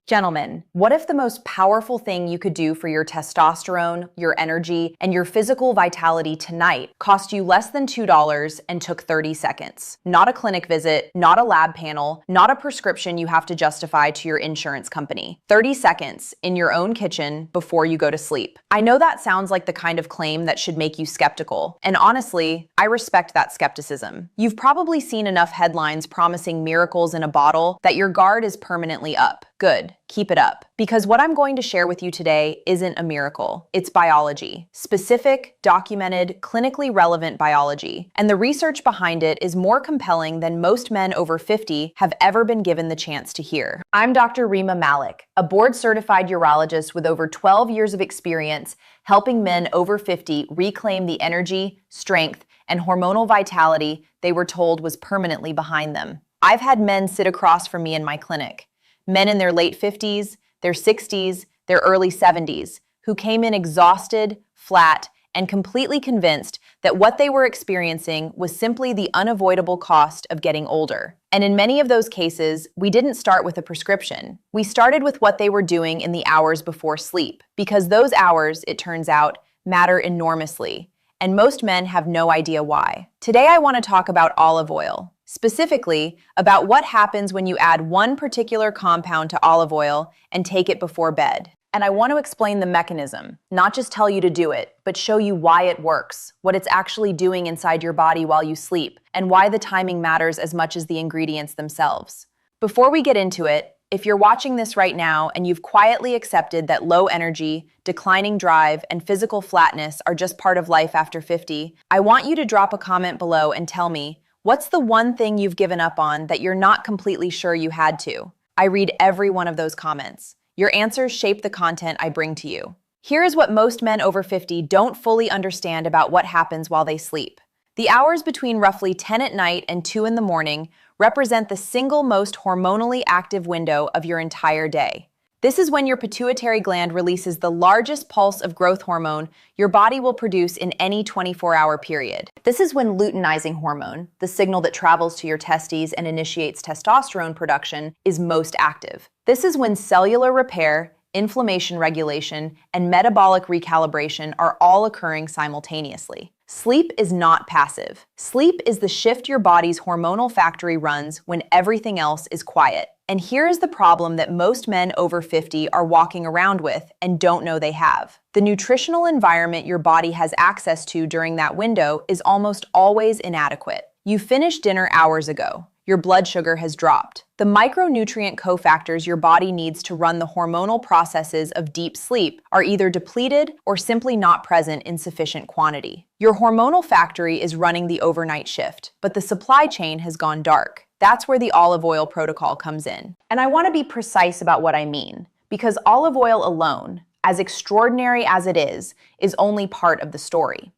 Gentlemen, what if the most powerful thing you could do for your testosterone, your energy, and your physical vitality tonight cost you less than $2 and took 30 seconds? Not a clinic visit, not a lab panel, not a prescription you have to justify to your insurance company. 30 seconds in your own kitchen before you go to sleep. I know that sounds like the kind of claim that should make you skeptical, and honestly, I respect that skepticism. You've probably seen enough headlines promising miracles in a bottle that your guard is permanently up. Good. Keep it up. Because what I'm going to share with you today isn't a miracle. It's biology. Specific, documented, clinically relevant biology. And the research behind it is more compelling than most men over 50 have ever been given the chance to hear. I'm Dr. Rima Malik, a board-certified urologist with over 12 years of experience helping men over 50 reclaim the energy, strength, and hormonal vitality they were told was permanently behind them. I've had men sit across from me in my clinic. Men in their late 50s, their 60s, their early 70s, who came in exhausted, flat, and completely convinced that what they were experiencing was simply the unavoidable cost of getting older. And in many of those cases, we didn't start with a prescription. We started with what they were doing in the hours before sleep, because those hours, it turns out, matter enormously, and most men have no idea why. Today I want to talk about olive oil. Specifically, about what happens when you add one particular compound to olive oil and take it before bed. And I want to explain the mechanism, not just tell you to do it, but show you why it works, what it's actually doing inside your body while you sleep, and why the timing matters as much as the ingredients themselves. Before we get into it, if you're watching this right now and you've quietly accepted that low energy, declining drive, and physical flatness are just part of life after 50, I want you to drop a comment below and tell me, what's the one thing you've given up on that you're not completely sure you had to? I read every one of those comments. Your answers shape the content I bring to you. Here is what most men over 50 don't fully understand about what happens while they sleep. The hours between roughly 10 at night and 2 in the morning represent the single most hormonally active window of your entire day. This is when your pituitary gland releases the largest pulse of growth hormone your body will produce in any 24-hour period. This is when luteinizing hormone, the signal that travels to your testes and initiates testosterone production, is most active. This is when cellular repair, inflammation regulation, and metabolic recalibration are all occurring simultaneously. Sleep is not passive. Sleep is the shift your body's hormonal factory runs when everything else is quiet. And here is the problem that most men over 50 are walking around with and don't know they have. The nutritional environment your body has access to during that window is almost always inadequate. You finished dinner hours ago. Your blood sugar has dropped. The micronutrient cofactors your body needs to run the hormonal processes of deep sleep are either depleted or simply not present in sufficient quantity. Your hormonal factory is running the overnight shift, but the supply chain has gone dark. That's where the olive oil protocol comes in. And I want to be precise about what I mean, because olive oil alone, as extraordinary as it is only part of the story.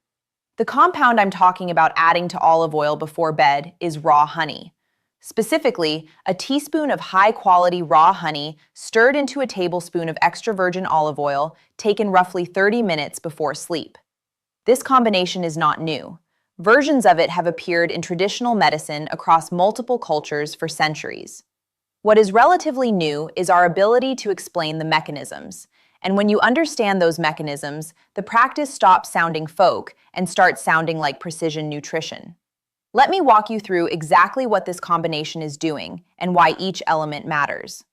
The compound I'm talking about adding to olive oil before bed is raw honey. Specifically, a teaspoon of high-quality raw honey stirred into a tablespoon of extra virgin olive oil taken roughly 30 minutes before sleep. This combination is not new. Versions of it have appeared in traditional medicine across multiple cultures for centuries. What is relatively new is our ability to explain the mechanisms. And when you understand those mechanisms, the practice stops sounding folk and starts sounding like precision nutrition. Let me walk you through exactly what this combination is doing and why each element matters.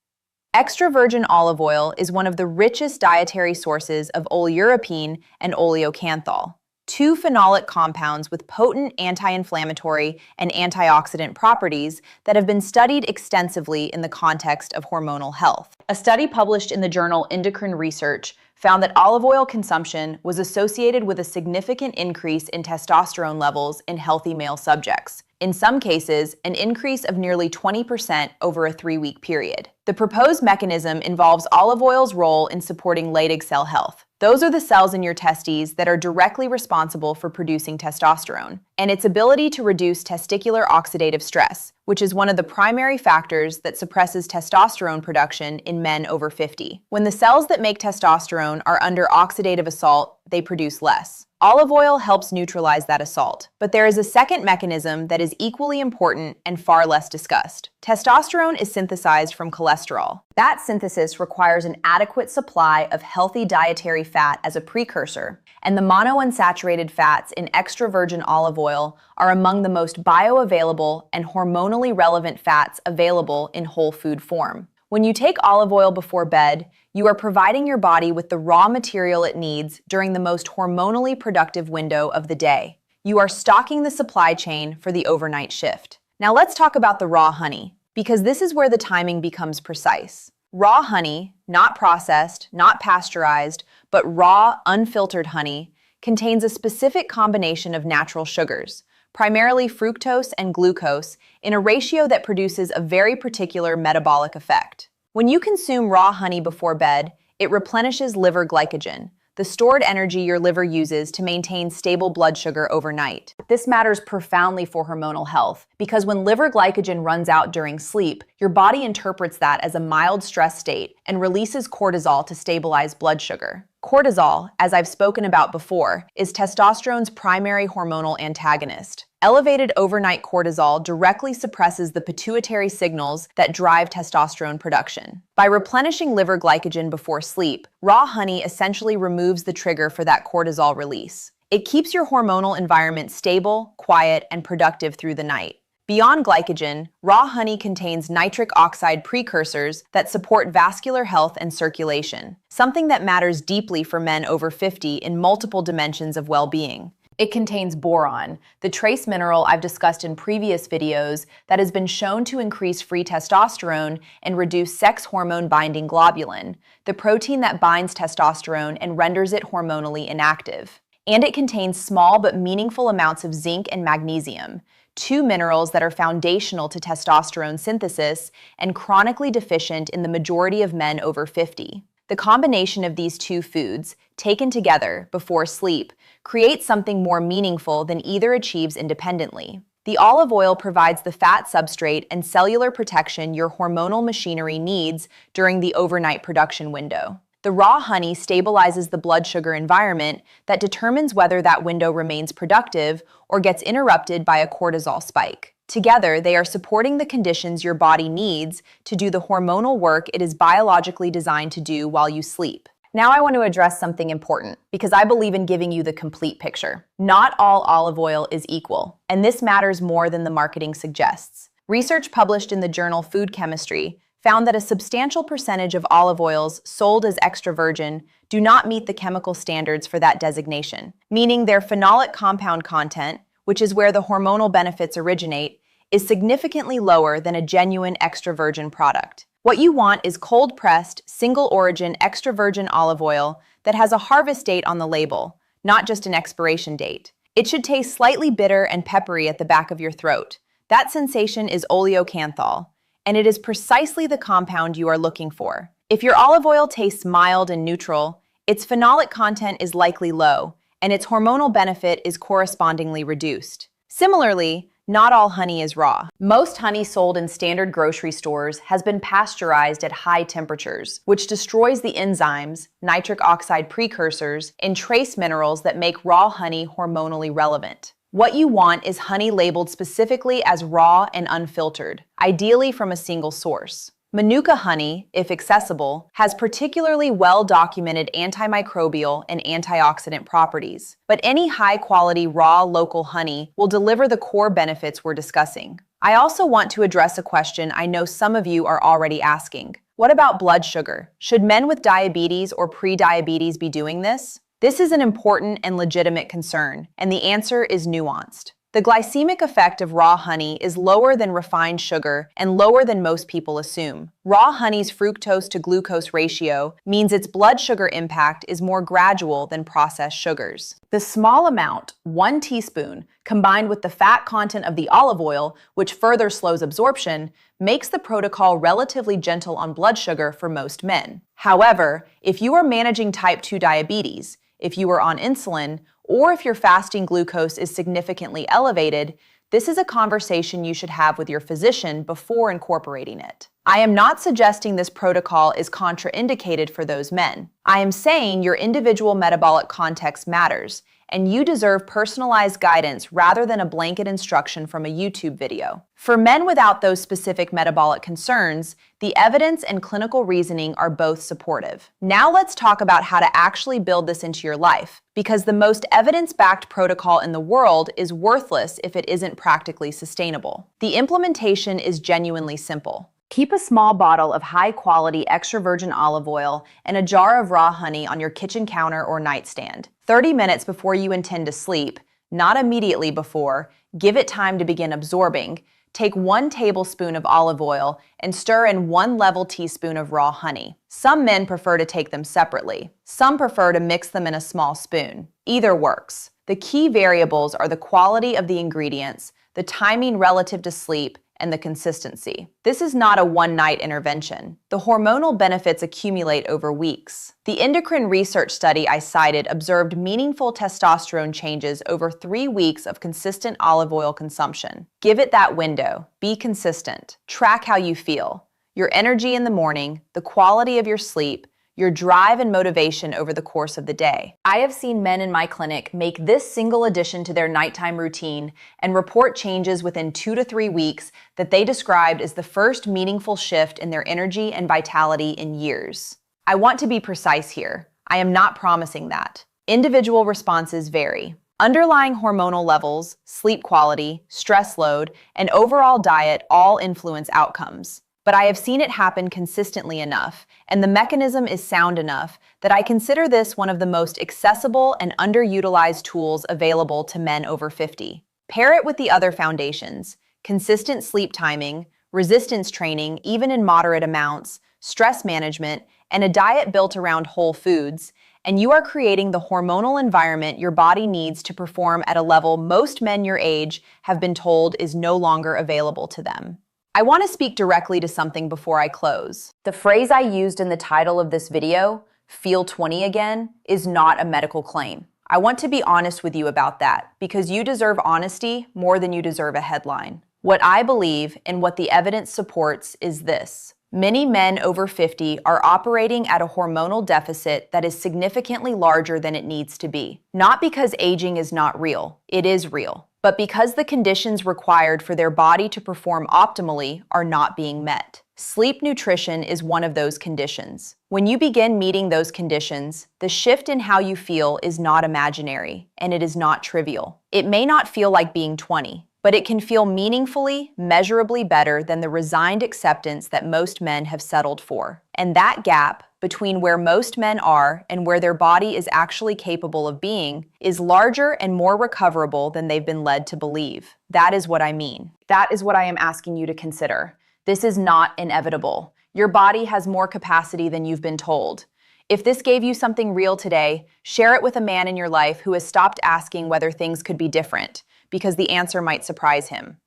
Extra virgin olive oil is one of the richest dietary sources of oleuropein and oleocanthal, two phenolic compounds with potent anti-inflammatory and antioxidant properties that have been studied extensively in the context of hormonal health. A study published in the journal Endocrine Research found that olive oil consumption was associated with a significant increase in testosterone levels in healthy male subjects. In some cases, an increase of nearly 20% over a 3-week period. The proposed mechanism involves olive oil's role in supporting Leydig cell health. Those are the cells in your testes that are directly responsible for producing testosterone, and its ability to reduce testicular oxidative stress, which is one of the primary factors that suppresses testosterone production in men over 50. When the cells that make testosterone are under oxidative assault, they produce less. Olive oil helps neutralize that assault. But there is a second mechanism that is equally important and far less discussed. Testosterone is synthesized from cholesterol. That synthesis requires an adequate supply of healthy dietary fat as a precursor, and the monounsaturated fats in extra virgin olive oil are among the most bioavailable and hormonally relevant fats available in whole food form. When you take olive oil before bed, you are providing your body with the raw material it needs during the most hormonally productive window of the day. You are stocking the supply chain for the overnight shift. Now let's talk about the raw honey, because this is where the timing becomes precise. Raw honey, not processed, not pasteurized, but raw, unfiltered honey, contains a specific combination of natural sugars, primarily fructose and glucose, in a ratio that produces a very particular metabolic effect. When you consume raw honey before bed, it replenishes liver glycogen, the stored energy your liver uses to maintain stable blood sugar overnight. This matters profoundly for hormonal health, because when liver glycogen runs out during sleep, your body interprets that as a mild stress state and releases cortisol to stabilize blood sugar. Cortisol, as I've spoken about before, is testosterone's primary hormonal antagonist. Elevated overnight cortisol directly suppresses the pituitary signals that drive testosterone production. By replenishing liver glycogen before sleep, raw honey essentially removes the trigger for that cortisol release. It keeps your hormonal environment stable, quiet, and productive through the night. Beyond glycogen, raw honey contains nitric oxide precursors that support vascular health and circulation, something that matters deeply for men over 50 in multiple dimensions of well-being. It contains boron, the trace mineral I've discussed in previous videos that has been shown to increase free testosterone and reduce sex hormone-binding globulin, the protein that binds testosterone and renders it hormonally inactive. And it contains small but meaningful amounts of zinc and magnesium, two minerals that are foundational to testosterone synthesis and chronically deficient in the majority of men over 50. The combination of these two foods, taken together before sleep, creates something more meaningful than either achieves independently. The olive oil provides the fat substrate and cellular protection your hormonal machinery needs during the overnight production window. The raw honey stabilizes the blood sugar environment that determines whether that window remains productive or gets interrupted by a cortisol spike. Together, they are supporting the conditions your body needs to do the hormonal work it is biologically designed to do while you sleep. Now I want to address something important, because I believe in giving you the complete picture. Not all olive oil is equal, and this matters more than the marketing suggests. Research published in the journal Food Chemistry found that a substantial percentage of olive oils sold as extra virgin do not meet the chemical standards for that designation, meaning their phenolic compound content, which is where the hormonal benefits originate, is significantly lower than a genuine extra virgin product. What you want is cold-pressed, single-origin extra virgin olive oil that has a harvest date on the label, not just an expiration date. It should taste slightly bitter and peppery at the back of your throat. That sensation is oleocanthal, and it is precisely the compound you are looking for. If your olive oil tastes mild and neutral, its phenolic content is likely low, and its hormonal benefit is correspondingly reduced. Similarly, not all honey is raw. Most honey sold in standard grocery stores has been pasteurized at high temperatures, which destroys the enzymes, nitric oxide precursors, and trace minerals that make raw honey hormonally relevant. What you want is honey labeled specifically as raw and unfiltered, ideally from a single source. Manuka honey, if accessible, has particularly well-documented antimicrobial and antioxidant properties. But any high-quality raw local honey will deliver the core benefits we're discussing. I also want to address a question I know some of you are already asking. What about blood sugar? Should men with diabetes or pre-diabetes be doing this? This is an important and legitimate concern, and the answer is nuanced. The glycemic effect of raw honey is lower than refined sugar and lower than most people assume. Raw honey's fructose to glucose ratio means its blood sugar impact is more gradual than processed sugars. The small amount, 1 teaspoon, combined with the fat content of the olive oil, which further slows absorption, makes the protocol relatively gentle on blood sugar for most men. However, if you are managing type 2 diabetes, if you are on insulin, or if your fasting glucose is significantly elevated, this is a conversation you should have with your physician before incorporating it. I am not suggesting this protocol is contraindicated for those men. I am saying your individual metabolic context matters, and you deserve personalized guidance rather than a blanket instruction from a YouTube video. For men without those specific metabolic concerns, the evidence and clinical reasoning are both supportive. Now let's talk about how to actually build this into your life, because the most evidence-backed protocol in the world is worthless if it isn't practically sustainable. The implementation is genuinely simple. Keep a small bottle of high-quality extra virgin olive oil and a jar of raw honey on your kitchen counter or nightstand. 30 minutes before you intend to sleep, not immediately before, give it time to begin absorbing. Take 1 tablespoon of olive oil and stir in 1 level teaspoon of raw honey. Some men prefer to take them separately. Some prefer to mix them in a small spoon. Either works. The key variables are the quality of the ingredients, the timing relative to sleep, and the consistency. This is not a one-night intervention. The hormonal benefits accumulate over weeks. The endocrine research study I cited observed meaningful testosterone changes over 3 weeks of consistent olive oil consumption. Give it that window. Be consistent. Track how you feel. Your energy in the morning, the quality of your sleep, your drive and motivation over the course of the day. I have seen men in my clinic make this single addition to their nighttime routine and report changes within 2 to 3 weeks that they described as the first meaningful shift in their energy and vitality in years. I want to be precise here. I am not promising that. Individual responses vary. Underlying hormonal levels, sleep quality, stress load, and overall diet all influence outcomes. But I have seen it happen consistently enough, and the mechanism is sound enough that I consider this one of the most accessible and underutilized tools available to men over 50. Pair it with the other foundations: consistent sleep timing, resistance training, even in moderate amounts, stress management, and a diet built around whole foods, and you are creating the hormonal environment your body needs to perform at a level most men your age have been told is no longer available to them. I want to speak directly to something before I close. The phrase I used in the title of this video, "feel 20 again," is not a medical claim. I want to be honest with you about that, because you deserve honesty more than you deserve a headline. What I believe and what the evidence supports is this: many men over 50 are operating at a hormonal deficit that is significantly larger than it needs to be. Not because aging is not real, it is real, but because the conditions required for their body to perform optimally are not being met. Sleep nutrition is one of those conditions. When you begin meeting those conditions, the shift in how you feel is not imaginary, and it is not trivial. It may not feel like being 20, but it can feel meaningfully, measurably better than the resigned acceptance that most men have settled for. And that gap between where most men are and where their body is actually capable of being is larger and more recoverable than they've been led to believe. That is what I mean. That is what I am asking you to consider. This is not inevitable. Your body has more capacity than you've been told. If this gave you something real today, share it with a man in your life who has stopped asking whether things could be different, because the answer might surprise him.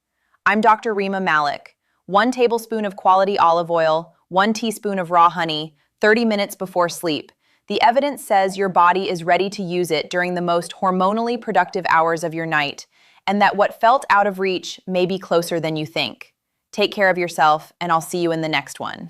I'm Dr. Rima Malik. 1 tablespoon of quality olive oil, 1 teaspoon of raw honey, 30 minutes before sleep. The evidence says your body is ready to use it during the most hormonally productive hours of your night, and that what felt out of reach may be closer than you think. Take care of yourself, and I'll see you in the next one.